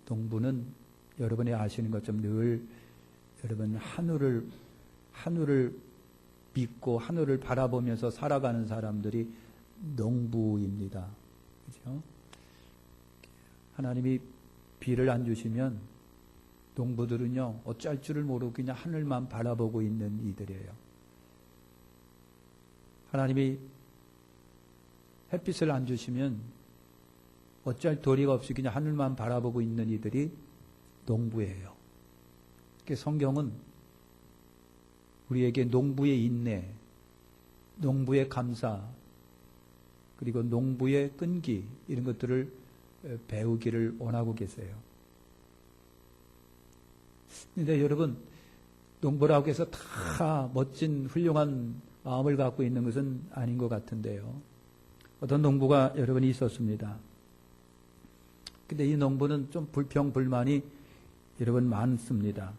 농부는 여러분이 아시는 것처럼 늘 여러분 하늘을 믿고 하늘을 바라보면서 살아가는 사람들이 농부입니다. 그렇죠? 하나님이 비를 안 주시면 농부들은요, 어쩔 줄을 모르고 그냥 하늘만 바라보고 있는 이들이에요. 하나님이 햇빛을 안 주시면 어쩔 도리가 없이 그냥 하늘만 바라보고 있는 이들이 농부예요. 성경은 우리에게 농부의 인내, 농부의 감사, 그리고 농부의 끈기, 이런 것들을 배우기를 원하고 계세요. 근데 여러분, 농부라고 해서 다 멋진 훌륭한 마음을 갖고 있는 것은 아닌 것 같은데요. 어떤 농부가 여러분이 있었습니다. 근데 이 농부는 좀 불평불만이 여러분 많습니다.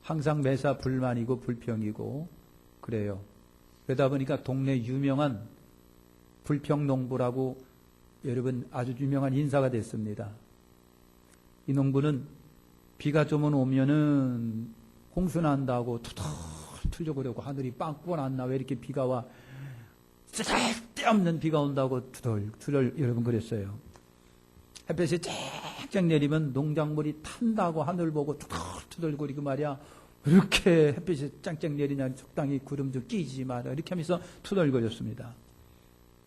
항상 매사 불만이고 불평이고 그래요. 그러다 보니까 동네 유명한 불평농부라고 여러분 아주 유명한 인사가 됐습니다. 이 농부는 비가 좀 오면은 홍수 난다고 투덜투덜 그러고 하늘이 빵꾸가 났나 왜 이렇게 비가 와 쓸데없는 비가 온다고 투덜투덜 여러분 그랬어요. 햇볕이 쨍쨍 내리면 농작물이 탄다고 하늘 보고 투덜투덜거리고 말이야. 이렇게 햇빛이 쨍쨍 내리냐 적당히 구름 좀 끼지 마라 이렇게 하면서 투덜거렸습니다.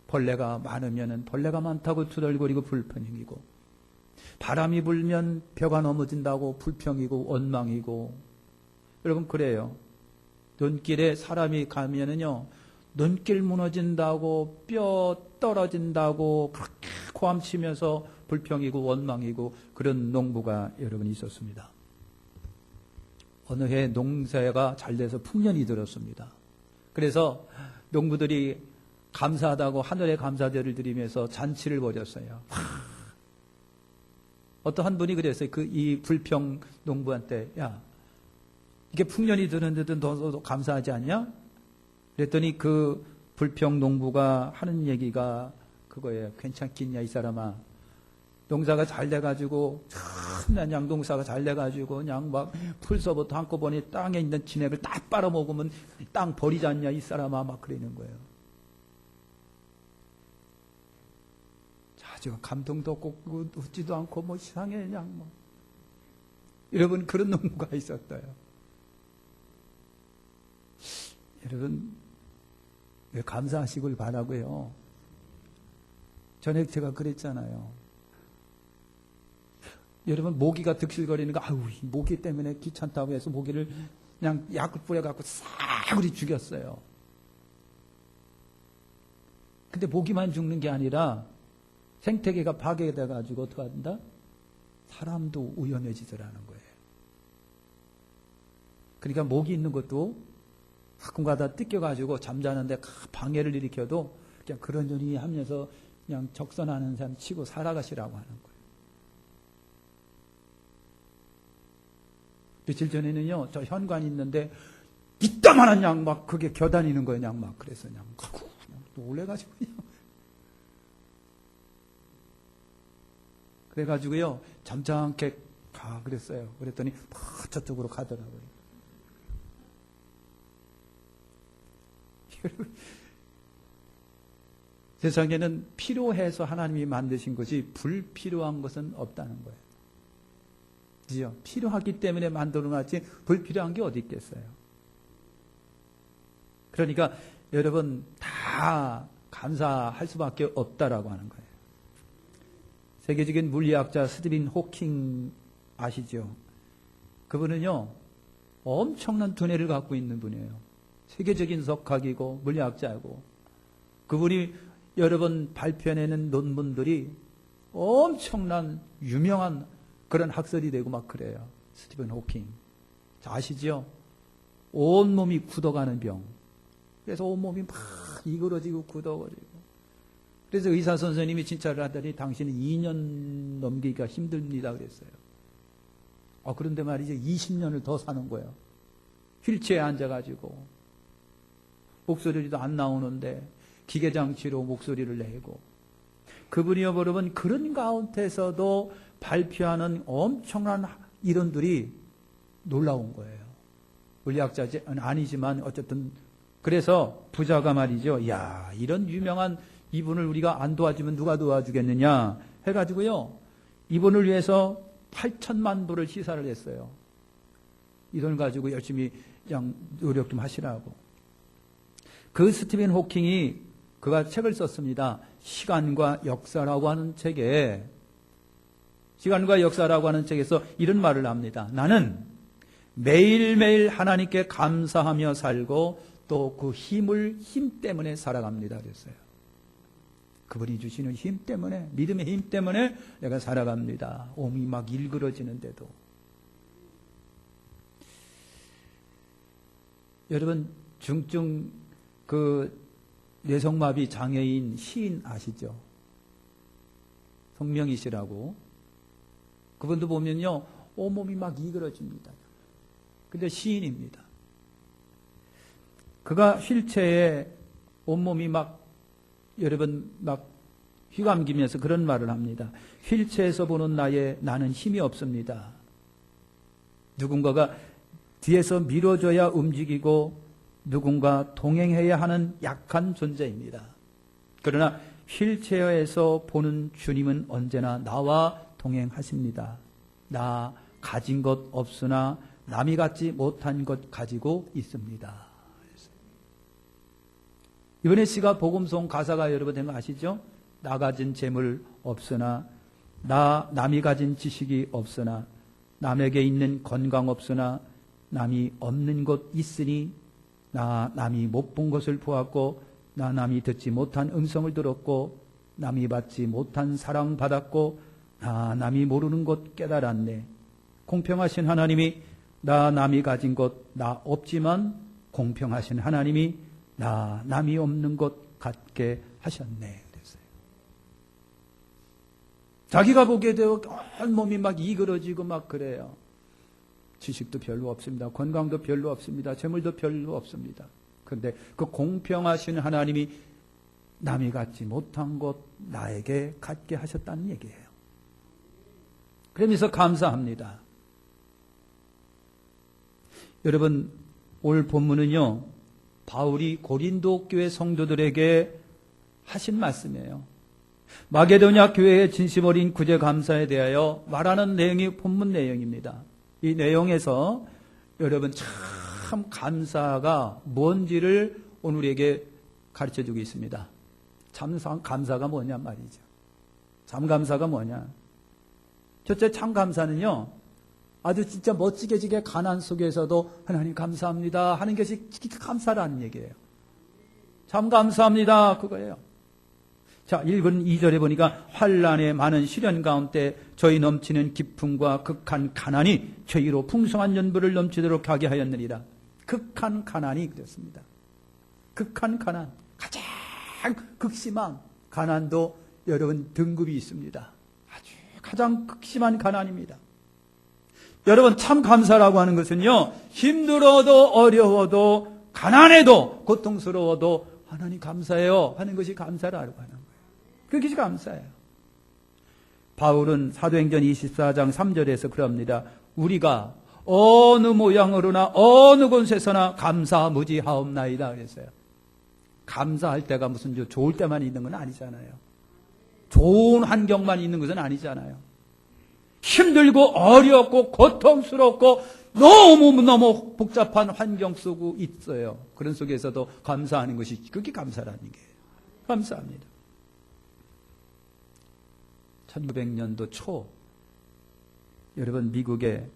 벌레가 많으면은 벌레가 많다고 투덜거리고 불평이고, 바람이 불면 벼가 넘어진다고 불평이고 원망이고. 여러분 그래요. 눈길에 사람이 가면은요, 눈길 무너진다고 뼈 떨어진다고 그렇게 고함치면서 불평이고 원망이고 그런 농부가 여러분 있었습니다. 어느 해 농사가 잘 돼서 풍년이 들었습니다. 그래서 농부들이 감사하다고 하늘에 감사제를 드리면서 잔치를 벌였어요. 어떤 분이 그랬어요. 이 불평 농부한테, 야, 이게 풍년이 드는데도 너도 감사하지 않냐? 그랬더니 그 불평 농부가 하는 얘기가 그거예요. 괜찮겠냐 이 사람아. 농사가 잘 돼가지고 참난 양동사가 잘 돼가지고 그냥 막 풀서부터 한꺼번에 땅에 있는 진액을 다 빨아먹으면 땅 버리지 않냐 이 사람아 막 그러는 거예요. 자, 지금 감동도 없고 웃지도 않고 뭐 이상해 그냥 뭐. 여러분 그런 농부가 있었어요. 여러분 왜 감사하시길 바라고요. 전에 제가 그랬잖아요. 여러분 모기가 득실거리는 거, 아우 모기 때문에 귀찮다고 해서 모기를 그냥 약을 뿌려갖고 싸그리 죽였어요. 근데 모기만 죽는 게 아니라 생태계가 파괴돼가지고 어떻게 한다? 사람도 위험해지더라는 거예요. 그러니까 모기 있는 것도 가끔가다 뜯겨가지고 잠자는데 방해를 일으켜도 그냥 그러려니 하면서 그냥 적선하는 사람 치고 살아가시라고 하는 거예요. 며칠 전에는요, 저 현관 있는데 이따만한 양 막 그게 겨다니는 거예요, 양 막. 그래서 그냥 놀래가지고 그냥. 그래가지고요, 잠잠하게 가 그랬어요. 그랬더니 막 저쪽으로 가더라고요. 세상에는 필요해서 하나님이 만드신 것이 불필요한 것은 없다는 거예요. 그죠? 필요하기 때문에 만들어놨지 불필요한 게 어디 있겠어요. 그러니까 여러분 다 감사할 수밖에 없다라고 하는 거예요. 세계적인 물리학자 스티븐 호킹 아시죠? 그분은요 엄청난 두뇌를 갖고 있는 분이에요. 세계적인 석학이고 물리학자이고, 그분이 여러 번 발표해내는 논문들이 엄청난 유명한 그런 학설이 되고 막 그래요. 스티븐 호킹. 아시죠? 온몸이 굳어가는 병. 그래서 온몸이 막 이그러지고 굳어가지고. 그래서 의사 선생님이 진찰을 하더니 당신은 2년 넘기기가 힘듭니다 그랬어요. 그런데 말이죠. 20년을 더 사는 거예요. 휠체어에 앉아가지고. 목소리도 안 나오는데 기계장치로 목소리를 내고. 그분이 여러분 그런 가운데서도 발표하는 엄청난 이론들이 놀라운 거예요. 물리학자는 아니지만 어쨌든 그래서 부자가 말이죠. 야, 이런 유명한 이분을 우리가 안 도와주면 누가 도와주겠느냐 해가지고요. 이분을 위해서 8천만 불을 시사를 했어요. 이 돈을 가지고 열심히 그냥 노력 좀 하시라고. 그 스티븐 호킹이 그가 책을 썼습니다. 시간과 역사라고 하는 책에 시간과 역사라고 하는 책에서 이런 말을 합니다. 나는 매일매일 하나님께 감사하며 살고 또 그 힘 때문에 살아갑니다. 그랬어요. 그분이 주시는 힘 때문에, 믿음의 힘 때문에 내가 살아갑니다. 몸이 막 일그러지는데도. 여러분, 중증 뇌성마비 장애인 시인 아시죠? 성명희 씨라고. 그분도 보면요, 온몸이 막 이그러집니다. 근데 시인입니다. 그가 휠체어에 온몸이 여러분 휘감기면서 그런 말을 합니다. 휠체어에서 보는 나는 힘이 없습니다. 누군가가 뒤에서 밀어줘야 움직이고 누군가 동행해야 하는 약한 존재입니다. 그러나 휠체어에서 보는 주님은 언제나 나와 동행하십니다. 나 가진 것 없으나 남이 갖지 못한 것 가지고 있습니다. 이번에 씨가 복음송 가사가 여러분 된 거 아시죠? 나 가진 재물 없으나 남이 가진 지식이 없으나 남에게 있는 건강 없으나 남이 없는 것 있으니 남이 못 본 것을 보았고 남이 듣지 못한 음성을 들었고 남이 받지 못한 사랑 받았고 남이 모르는 것 깨달았네. 공평하신 하나님이 남이 가진 것 나 없지만 공평하신 하나님이 남이 없는 것 갖게 하셨네. 그랬어요. 자기가 보기에도 온몸이 막 이그러지고 막 그래요. 지식도 별로 없습니다. 건강도 별로 없습니다. 재물도 별로 없습니다. 그런데 그 공평하신 하나님이 남이 갖지 못한 것 나에게 갖게 하셨다는 얘기예요. 그러면서 감사합니다. 여러분, 오늘 본문은요, 바울이 고린도 교회 성도들에게 하신 말씀이에요. 마게도냐 교회의 진심 어린 구제 감사에 대하여 말하는 내용이 본문 내용입니다. 이 내용에서 여러분 참 감사가 뭔지를 오늘 우리에게 가르쳐주고 있습니다. 참 감사가 뭐냐 말이죠. 참 감사가 뭐냐. 첫째 참 감사는요, 아주 진짜 멋지게 가난 속에서도 하나님 감사합니다 하는 것이 감사라는 얘기예요. 참 감사합니다 그거예요. 자, 1번 2절에 보니까 환난의 많은 시련 가운데 저희 넘치는 기쁨과 극한 가난이 저희로 풍성한 연부를 넘치도록 하게 하였느니라. 극한 가난이 그랬습니다. 극한 가난, 가장 극심한 가난도 여러분 등급이 있습니다. 아주 가장 극심한 가난입니다. 여러분 참 감사라고 하는 것은요, 힘들어도 어려워도 가난해도 고통스러워도 하나님 감사해요 하는 것이 감사라고 하는 거예요. 그것이 감사예요. 바울은 사도행전 24장 3절에서 그럽니다. 우리가 어느 모양으로나 어느 곳에서나 감사무지하옵나이다 그랬어요. 감사할 때가 무슨 좋을 때만 있는 건 아니잖아요. 좋은 환경만 있는 것은 아니잖아요. 힘들고 어렵고 고통스럽고 너무 복잡한 환경 속에 있어요. 그런 속에서도 감사하는 것이 그게 감사라는 게예요. 감사합니다. 1900년도 초 여러분 미국에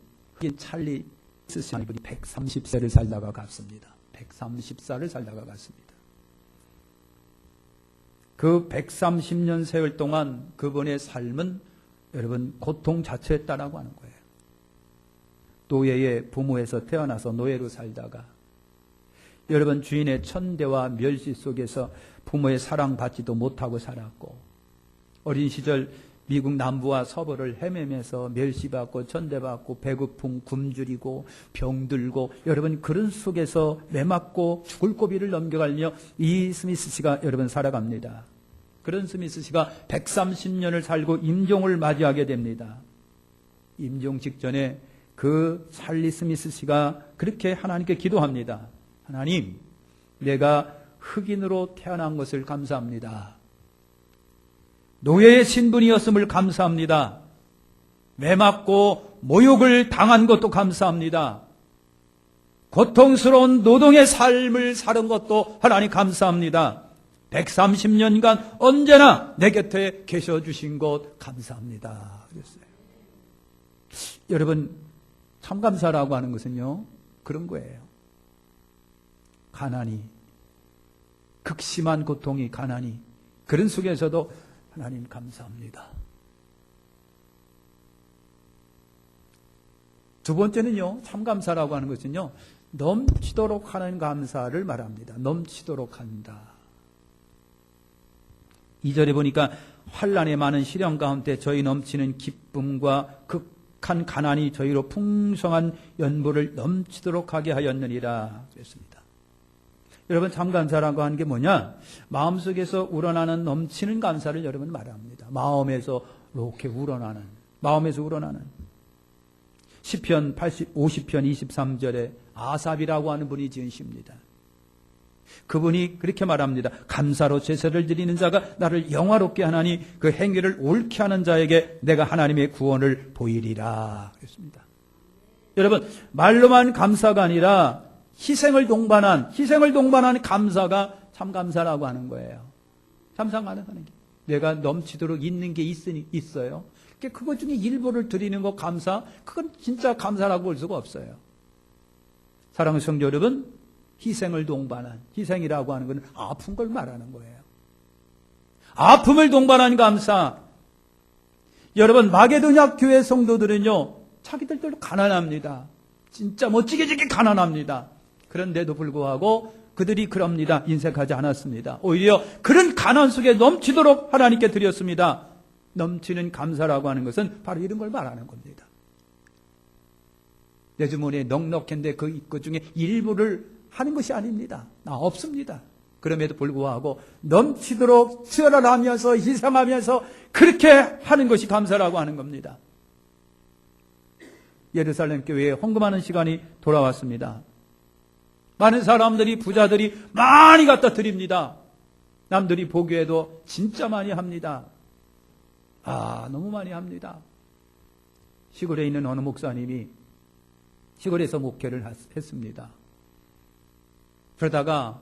찰리 스시한 분이 130세를 살다가 갔습니다. 130살을 살다가 갔습니다. 그 130년 세월 동안 그분의 삶은 여러분 고통 자체였다라고 하는 거예요. 노예의 부모에서 태어나서 노예로 살다가 여러분 주인의 천대와 멸시 속에서 부모의 사랑받지도 못하고 살았고 어린 시절 미국 남부와 서부를 헤매면서 멸시받고 천대받고 배고픔 굶주리고 병들고 여러분 그런 속에서 매맞고 죽을 고비를 넘겨가며 이 스미스 씨가 여러분 살아갑니다. 그런 스미스 씨가 130년을 살고 임종을 맞이하게 됩니다. 임종 직전에 그 찰리 스미스 씨가 그렇게 하나님께 기도합니다. 하나님, 내가 흑인으로 태어난 것을 감사합니다. 노예의 신분이었음을 감사합니다. 매맞고 모욕을 당한 것도 감사합니다. 고통스러운 노동의 삶을 사는 것도 하나님 감사합니다. 130년간 언제나 내 곁에 계셔 주신 것 감사합니다. 그랬어요. 여러분, 참감사라고 하는 것은요, 그런 거예요. 가난이, 극심한 고통이, 가난이, 그런 속에서도 하나님 감사합니다. 두 번째는요, 참감사라고 하는 것은요, 넘치도록 하는 감사를 말합니다. 넘치도록 한다. 2절에 보니까 환난의 많은 시련 가운데 저희 넘치는 기쁨과 극한 가난이 저희로 풍성한 연보를 넘치도록 하게 하였느니라 그랬습니다. 여러분, 참감사라고 하는 게 뭐냐? 마음속에서 우러나는 넘치는 감사를 여러분 말합니다. 마음에서 이렇게 우러나는, 마음에서 우러나는. 시편 50편 23절에 아삽이라고 하는 분이 지은 시입니다. 그분이 그렇게 말합니다. 감사로 제사를 드리는 자가 나를 영화롭게 하나니 그 행위를 옳게 하는 자에게 내가 하나님의 구원을 보이리라 그랬습니다. 여러분, 말로만 감사가 아니라 희생을 동반한 감사가 참감사라고 하는 거예요. 참상하는 게 내가 넘치도록 있는 게 있어요. 그것 중에 일부를 드리는 거 감사, 그건 진짜 감사라고 볼 수가 없어요. 사랑하는 성도 여러분, 희생을 동반한, 희생이라고 하는 건 아픈 걸 말하는 거예요. 아픔을 동반한 감사. 여러분, 마게도냐 교회 성도들은요, 자기들도 가난합니다. 진짜 멋지게 가난합니다. 그런데도 불구하고 그들이 그럽니다. 인색하지 않았습니다. 오히려 그런 가난 속에 넘치도록 하나님께 드렸습니다. 넘치는 감사라고 하는 것은 바로 이런 걸 말하는 겁니다. 내 주머니에 넉넉한데 그 중에 일부를 하는 것이 아닙니다. 없습니다. 그럼에도 불구하고 넘치도록 수혈하면서 희생하면서 그렇게 하는 것이 감사라고 하는 겁니다. 예루살렘 교회에 헌금하는 시간이 돌아왔습니다. 많은 사람들이, 부자들이 많이 갖다 드립니다. 남들이 보기에도 진짜 많이 합니다. 너무 많이 합니다. 시골에 있는 어느 목사님이 시골에서 목회를 했습니다. 그러다가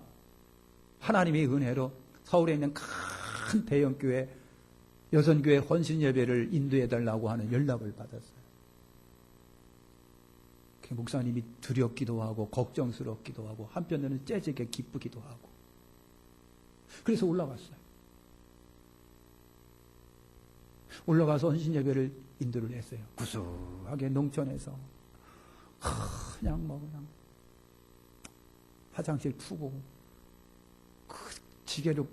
하나님의 은혜로 서울에 있는 큰 대형교회, 여선교회 헌신예배를 인도해달라고 하는 연락을 받았어요. 목사님이 두렵기도 하고 걱정스럽기도 하고 한편으로는 째지게 기쁘기도 하고 그래서 올라갔어요. 올라가서 헌신예배를 인도를 했어요. 구수하게 농촌에서 그냥 화장실 푸고 그 지게를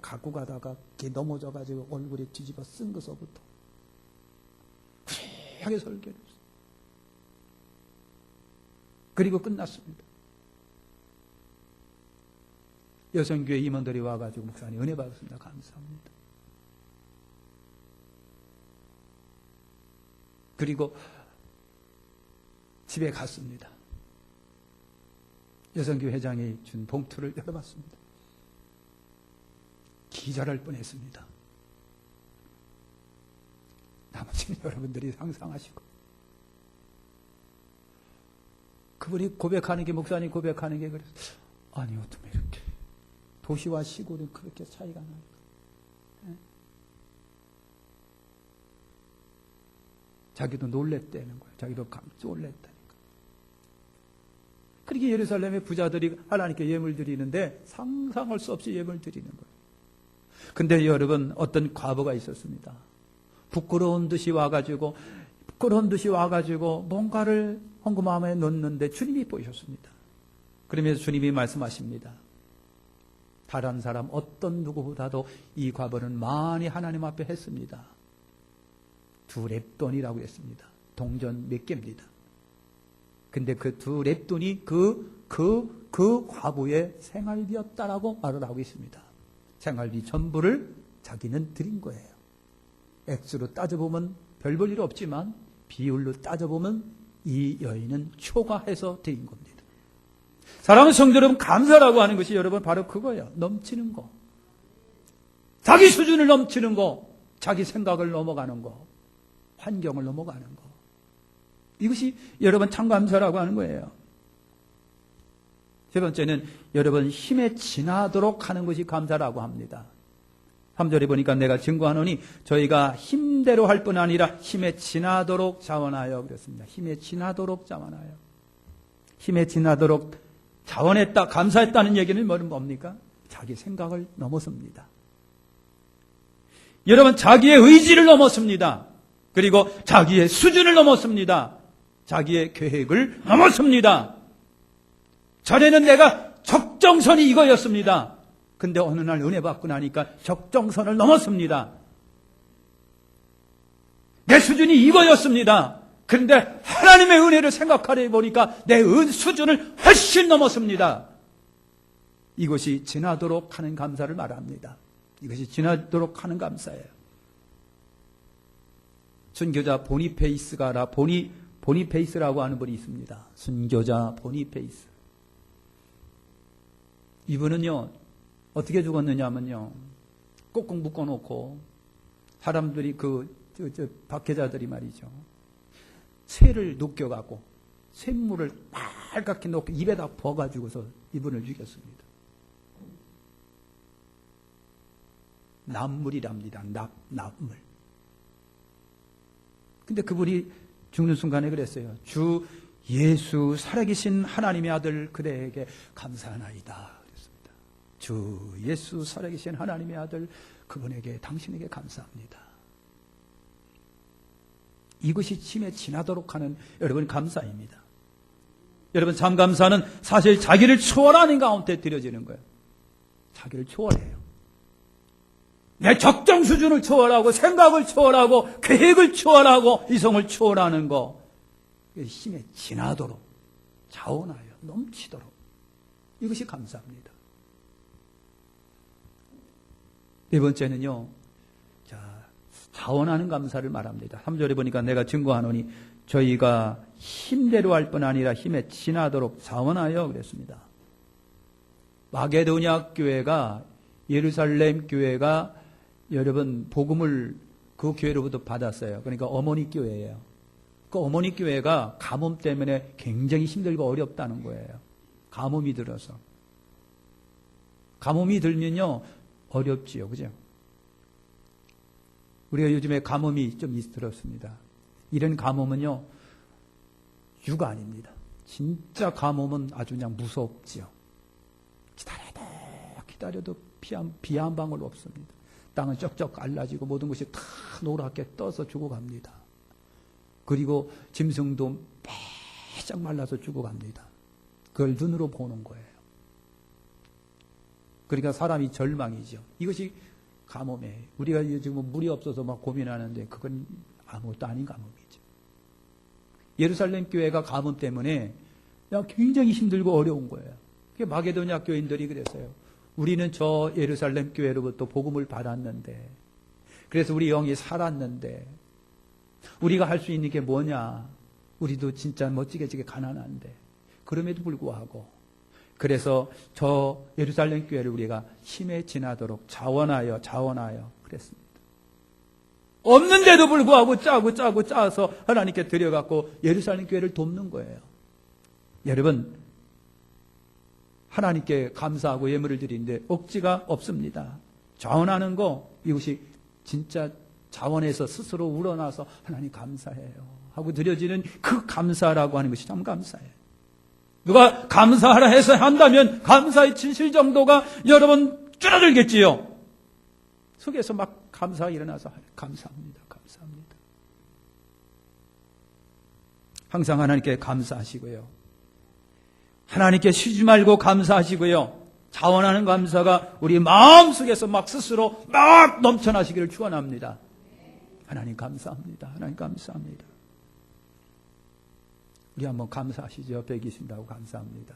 갖고 가다가 넘어져가지고 얼굴에 뒤집어 쓴 것서부터 구수하게 설교를 했어요. 그리고 끝났습니다. 여성교회 임원들이 와가지고 목사님 은혜 받았습니다. 감사합니다. 그리고 집에 갔습니다. 여성교회 회장이 준 봉투를 열어봤습니다. 기절할 뻔했습니다. 나머지는 여러분들이 상상하시고 그분이 고백하는 게, 목사님 고백하는 게 그래서 아니 어떻게 이렇게 도시와 시골은 그렇게 차이가 나니까. 자기도 놀랬다는 거예요. 자기도 깜짝 놀랬다니까. 그렇게 예루살렘의 부자들이 하나님께 예물 드리는데 상상할 수 없이 예물 드리는 거예요. 근데 여러분, 어떤 과부가 있었습니다. 부끄러운 듯이 와가지고 뭔가를 헌금함에 넣는데 주님이 보이셨습니다. 그러면서 주님이 말씀하십니다. 다른 사람 어떤 누구보다도 이 과부는 많이 하나님 앞에 했습니다. 2렙돈이라고 했습니다. 동전 몇 개입니다. 근데 그 2렙돈이 그 과부의 생활비였다라고 말을 하고 있습니다. 생활비 전부를 자기는 드린 거예요. 액수로 따져보면 별 볼 일 없지만 비율로 따져보면 이 여인은 초과해서 드린 겁니다. 사랑하는 성도 여러분, 감사라고 하는 것이 여러분 바로 그거예요. 넘치는 거. 자기 수준을 넘치는 거. 자기 생각을 넘어가는 거. 환경을 넘어가는 거. 이것이 여러분 참 감사라고 하는 거예요. 세 번째는 여러분 힘에 지나도록 하는 것이 감사라고 합니다. 3절에 보니까 내가 증거하노니 저희가 힘대로 할 뿐 아니라 힘에 지나도록 자원하여 그랬습니다. 힘에 지나도록 자원하여. 힘에 지나도록 자원했다, 감사했다는 얘기는 뭡니까? 자기 생각을 넘어섭니다. 여러분 자기의 의지를 넘었습니다. 그리고 자기의 수준을 넘었습니다. 자기의 계획을 넘었습니다. 전에는 내가 적정선이 이거였습니다. 근데 어느 날 은혜 받고 나니까 적정선을 넘었습니다. 내 수준이 이거였습니다. 그런데 하나님의 은혜를 생각하려 보니까 내 수준을 훨씬 넘었습니다. 이것이 지나도록 하는 감사를 말합니다. 이것이 지나도록 하는 감사예요. 순교자 보니페이스가 보니페이스라고 하는 분이 있습니다. 순교자 보니페이스. 이분은요, 어떻게 죽었느냐면요, 꼭꼭 묶어놓고, 사람들이 박해자들이 말이죠. 쇠를 녹여갖고, 쇳물을 빨갛게 넣고 입에다 부어가지고서 이분을 죽였습니다. 납물이랍니다. 납물. 근데 그분이 죽는 순간에 그랬어요. 주 예수 살아계신 하나님의 아들 그대에게 감사하나이다. 그랬습니다. 주 예수 살아계신 하나님의 아들 그분에게 당신에게 감사합니다. 이것이 힘에 지나도록 하는 여러분 감사입니다. 여러분 참 감사는 사실 자기를 초월하는 가운데 드려지는 거예요. 자기를 초월해요. 내 적정 수준을 초월하고 생각을 초월하고 계획을 초월하고 이성을 초월하는 거, 힘에 지나도록 자원하여 넘치도록, 이것이 감사합니다. 네 번째는요, 자원하는 감사를 말합니다. 3절에 보니까 내가 증거하노니 저희가 힘대로 할 뿐 아니라 힘에 지나도록 자원하여 그랬습니다. 마게도냐 교회가, 예루살렘 교회가 여러분 복음을 그 교회로부터 받았어요. 그러니까 어머니 교회예요. 그 어머니 교회가 가뭄 때문에 굉장히 힘들고 어렵다는 거예요. 가뭄이 들어서. 가뭄이 들면요 어렵지요, 그죠? 우리가 요즘에 가뭄이 좀 들었습니다. 이런 가뭄은요 유가 아닙니다. 진짜 가뭄은 아주 그냥 무섭지요. 기다려도 비 한 방울 없습니다. 땅은 쩍쩍 갈라지고 모든 것이 다 노랗게 떠서 죽어갑니다. 그리고 짐승도 빼짝 말라서 죽어갑니다. 그걸 눈으로 보는 거예요. 그러니까 사람이 절망이죠. 이것이 가뭄이에요. 우리가 지금 물이 없어서 막 고민하는데 그건 아무것도 아닌 가뭄이죠. 예루살렘 교회가 가뭄 때문에 굉장히 힘들고 어려운 거예요. 마게도냐 교인들이 그랬어요. 우리는 저 예루살렘 교회로부터 복음을 받았는데, 그래서 우리 영이 살았는데, 우리가 할 수 있는 게 뭐냐? 우리도 진짜 멋지게 가난한데, 그럼에도 불구하고, 그래서 저 예루살렘 교회를 우리가 힘에 지나도록 자원하여 그랬습니다. 없는데도 불구하고 짜서 하나님께 드려갖고 예루살렘 교회를 돕는 거예요. 여러분, 하나님께 감사하고 예물을 드리는데 억지가 없습니다. 자원하는 거, 이것이 진짜 자원해서 스스로 우러나서 하나님 감사해요 하고 드려지는 그 감사라고 하는 것이 참 감사해요. 누가 감사하라 해서 한다면 감사의 진실 정도가 여러분 줄어들겠지요. 속에서 막 감사가 일어나서 감사합니다. 항상 하나님께 감사하시고요. 하나님께 쉬지 말고 감사하시고요. 자원하는 감사가 우리 마음속에서 막 스스로 막 넘쳐나시기를 축원합니다. 하나님 감사합니다. 하나님 감사합니다. 우리 한번 감사하시죠. 옆에 계신다고 감사합니다.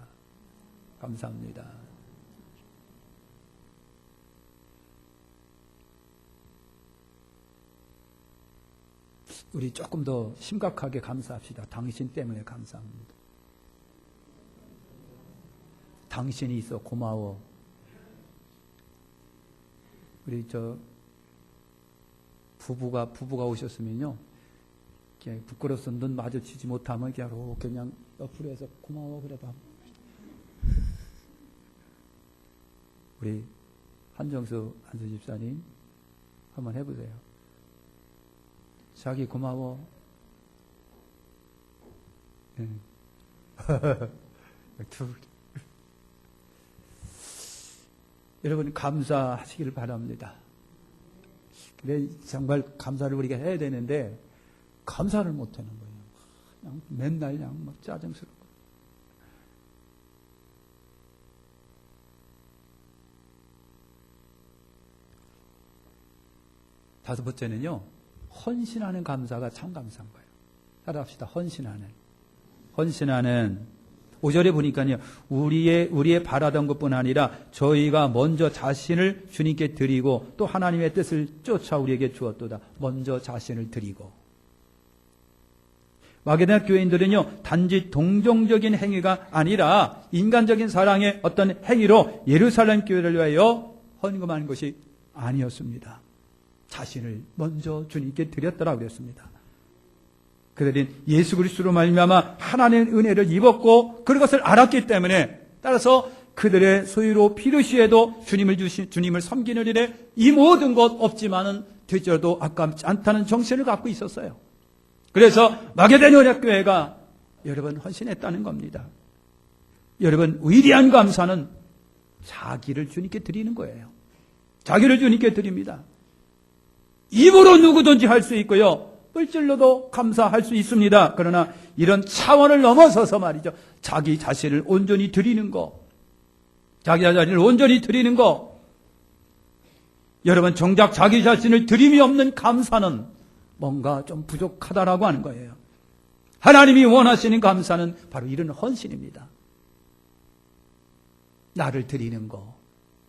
감사합니다. 우리 조금 더 심각하게 감사합시다. 당신 때문에 감사합니다. 당신이 있어 고마워. 우리 부부가 오셨으면요, 부끄러워서 눈 마주치지 못하면 그냥 옆으로 해서 고마워 그래봐. 우리 한정수 집사님 한번 해보세요. 자기 고마워. 네. 여러분 감사하시기를 바랍니다. 근데 정말 감사를 우리가 해야 되는데 감사를 못하는 거예요. 그냥 맨날 그냥 막 짜증스럽고. 다섯 번째는요, 헌신하는 감사가 참 감사한 거예요. 따라합시다. 헌신하는 5절에 보니까요, 우리의 바라던 것뿐 아니라 저희가 먼저 자신을 주님께 드리고 또 하나님의 뜻을 쫓아 우리에게 주었도다. 먼저 자신을 드리고. 마게도냐 교인들은요, 단지 동정적인 행위가 아니라 인간적인 사랑의 어떤 행위로 예루살렘 교회를 위하여 헌금한 것이 아니었습니다. 자신을 먼저 주님께 드렸더라고 그랬습니다. 그들은 예수 그리스도로 말미암아 하나님의 은혜를 입었고 그것을 알았기 때문에, 따라서 그들의 소유로 피르시에도 주님을 섬기는 일에 이 모든 것 없지만은 되져도 아깝지 않다는 정신을 갖고 있었어요. 그래서 마게도냐 교회가 여러분 헌신했다는 겁니다. 여러분 위대한 감사는 자기를 주님께 드리는 거예요. 자기를 주님께 드립니다. 입으로 누구든지 할 수 있고요, 물질로도 감사할 수 있습니다. 그러나 이런 차원을 넘어서서 말이죠, 자기 자신을 온전히 드리는 거, 자기 자신을 온전히 드리는 거. 여러분 정작 자기 자신을 드림이 없는 감사는 뭔가 좀 부족하다라고 하는 거예요. 하나님이 원하시는 감사는 바로 이런 헌신입니다. 나를 드리는 거,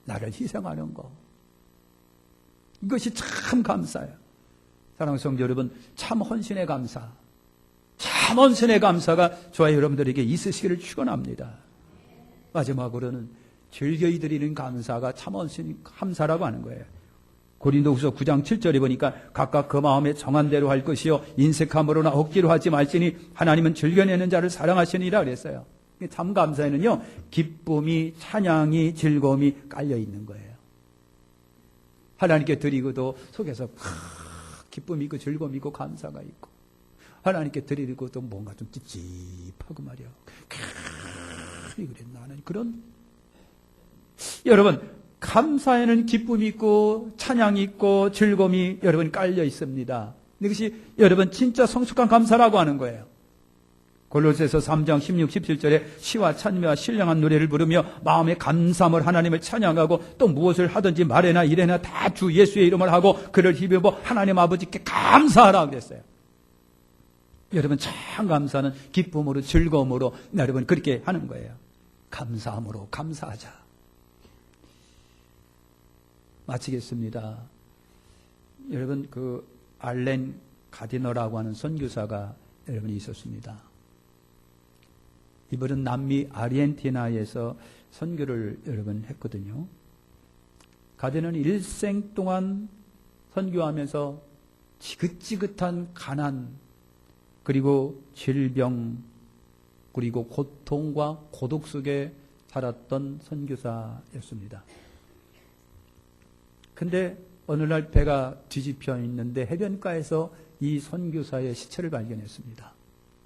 나를 희생하는 거, 이것이 참 감사예요. 사랑하는 성도 여러분, 참 헌신의 감사, 참 헌신의 감사가 저와 여러분들에게 있으시기를 축원합니다. 마지막으로는 즐겨이 드리는 감사가 참 헌신 감사라고 하는 거예요. 고린도후서 9장 7절에 보니까 각각 그 마음에 정한 대로 할 것이요 인색함으로나 억지로 하지 말지니 하나님은 즐겨내는 자를 사랑하시니라 그랬어요. 참 감사에는요, 기쁨이, 찬양이, 즐거움이 깔려 있는 거예요. 하나님께 드리고도 속에서 기쁨이 있고 즐거움이 있고 감사가 있고, 하나님께 드리고도 뭔가 좀 찝찝하고 말이야. 그랬나 하는 그런, 여러분 감사에는 기쁨이 있고 찬양이 있고 즐거움이 여러분 깔려 있습니다. 이것이 여러분 진짜 성숙한 감사라고 하는 거예요. 골로새서 3장 16, 17절에 시와 찬미와 신령한 노래를 부르며 마음의 감사함을 하나님을 찬양하고 또 무엇을 하든지 말에나 일에나 다 주 예수의 이름을 하고 그를 힘입어 하나님 아버지께 감사하라고 그랬어요. 여러분 참 감사는 기쁨으로 즐거움으로 여러분 그렇게 하는 거예요. 감사함으로 감사하자. 마치겠습니다. 여러분 그 알렌 가디너라고 하는 선교사가 여러분이 있었습니다. 이분은 남미 아르헨티나에서 선교를 여러분 했거든요. 가디너는 일생 동안 선교하면서 지긋지긋한 가난, 그리고 질병, 그리고 고통과 고독 속에 살았던 선교사였습니다. 근데 어느 날 배가 뒤집혀 있는데 해변가에서 이 선교사의 시체를 발견했습니다.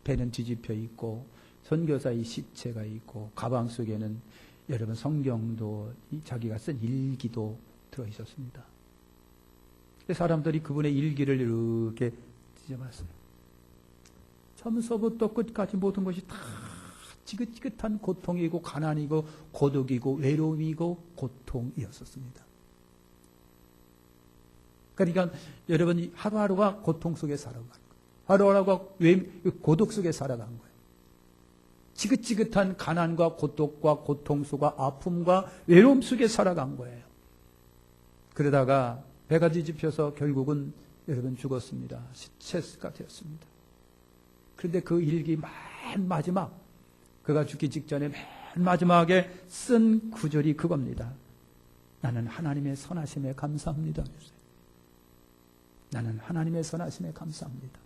배는 뒤집혀 있고 선교사의 시체가 있고 가방 속에는 여러분 성경도 자기가 쓴 일기도 들어 있었습니다. 사람들이 그분의 일기를 이렇게 뒤져봤어요. 처음서부터 끝까지 모든 것이 다 지긋지긋한 고통이고 가난이고 고독이고 외로움이고 고통이었었습니다. 그러니까 여러분이 하루하루가 고통 속에 살아간 거예요. 하루하루가 고독 속에 살아간 거예요. 지긋지긋한 가난과 고독과 고통수가 아픔과 외로움 속에 살아간 거예요. 그러다가 배가 뒤집혀서 결국은 여러분 죽었습니다. 시체가 되었습니다. 그런데 그 일기 맨 마지막, 그가 죽기 직전에 맨 마지막에 쓴 구절이 그겁니다. 나는 하나님의 선하심에 감사합니다. 나는 하나님의 선하심에 감사합니다.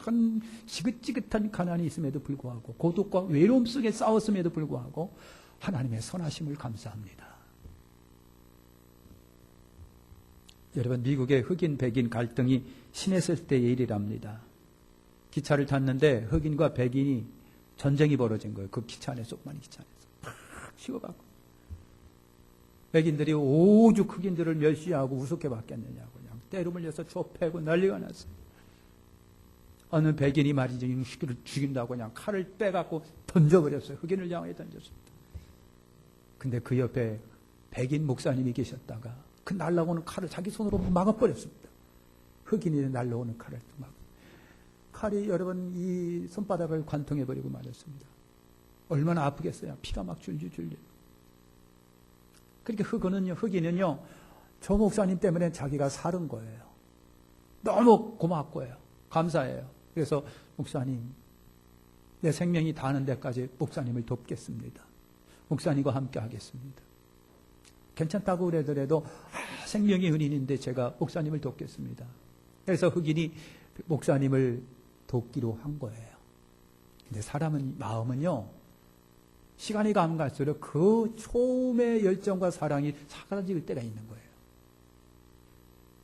큰 지긋지긋한 가난이 있음에도 불구하고, 고독과 외로움 속에 싸웠음에도 불구하고 하나님의 선하심을 감사합니다. 여러분, 미국의 흑인 백인 갈등이 심했을 때의 일이랍니다. 기차를 탔는데 흑인과 백인이 전쟁이 벌어진 거예요. 그 기차 안에, 조그만 기차 안에서 팍 씌워갖고 백인들이 오죽 흑인들을 멸시하고 우습게 받겠느냐고 그냥 때로 물려서 좁혀고 난리가 났어요. 어느 백인이 말이죠, 잉시키를 죽인다고 그냥 칼을 빼갖고 던져버렸어요. 흑인을 향해 던졌습니다. 근데 그 옆에 백인 목사님이 계셨다가 그 날라오는 칼을 자기 손으로 막아버렸습니다. 흑인이 날라오는 칼을 막. 칼이 여러분 이 손바닥을 관통해버리고 말았습니다. 얼마나 아프겠어요. 피가 막 줄줄 줄줄. 그렇게 흑인은요, 저 목사님 때문에 자기가 살은 거예요. 너무 고맙고요. 감사해요. 그래서 목사님, 내 생명이 다하는 데까지 목사님을 돕겠습니다. 목사님과 함께 하겠습니다. 괜찮다고 그러더라도 생명이 은인인데 제가 목사님을 돕겠습니다. 그래서 흑인이 목사님을 돕기로 한 거예요. 근데 사람은, 마음은요, 시간이 가면 갈수록 그 처음의 열정과 사랑이 사라질 때가 있는 거예요.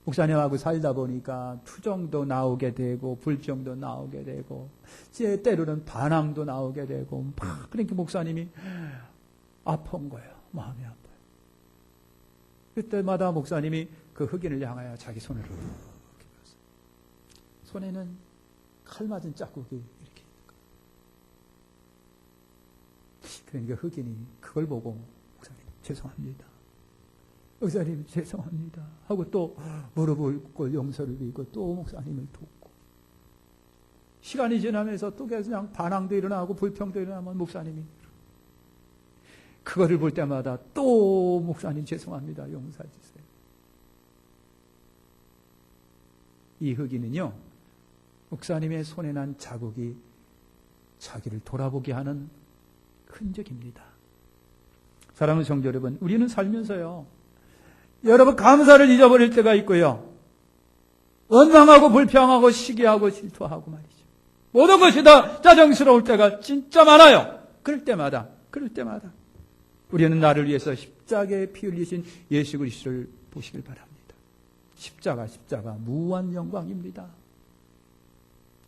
목사님하고 살다 보니까 투정도 나오게 되고 불평도 나오게 되고 때로는 반항도 나오게 되고 막 그러니까 목사님이 아픈 거예요. 마음이 아파요. 그때마다 목사님이 그 흑인을 향하여 자기 손을 이렇게 놨어요. 손에는 칼 맞은 자국이 이렇게 있는 거예요. 그러니까 흑인이 그걸 보고 목사님 죄송합니다. 목사님 죄송합니다 하고 또 무릎을 꿇고 용서를 빌고 또 목사님을 돕고, 시간이 지나면서 또 그냥 반항도 일어나고 불평도 일어나면 목사님이 그거를 볼 때마다 또 목사님 죄송합니다 용서해 주세요. 이 흑인은요, 목사님의 손에 난 자국이 자기를 돌아보게 하는 흔적입니다. 사랑하는 성도 여러분, 우리는 살면서요, 여러분 감사를 잊어버릴 때가 있고요, 원망하고 불평하고 시기하고 질투하고 말이죠. 모든 것이 다 짜증스러울 때가 진짜 많아요. 그럴 때마다 우리는 나를 위해서 십자가에 피 흘리신 예수 그리스도를 보시길 바랍니다. 십자가 무한 영광입니다.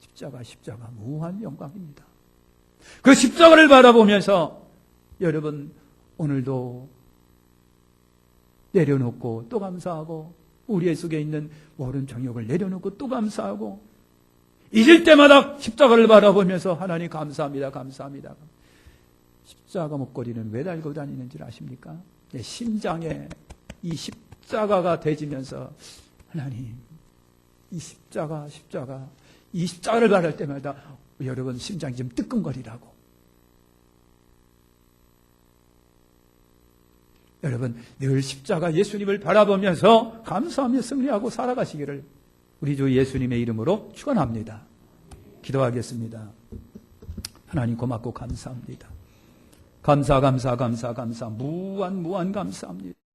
십자가 무한 영광입니다. 그 십자가를 바라보면서 여러분 오늘도 내려놓고 또 감사하고, 우리의 속에 있는 모든 정욕을 내려놓고 또 감사하고, 잊을 때마다 십자가를 바라보면서 하나님 감사합니다. 십자가 목걸이는 왜 달고 다니는지 아십니까? 내 심장에 이 십자가가 대지면서 하나님 이 십자가를 바랄 때마다 여러분 심장이 좀 뜨끔거리라고. 여러분 늘 십자가 예수님을 바라보면서 감사하며 승리하고 살아가시기를 우리 주 예수님의 이름으로 축원합니다. 기도하겠습니다. 하나님 고맙고 감사합니다. 감사 무한 감사합니다.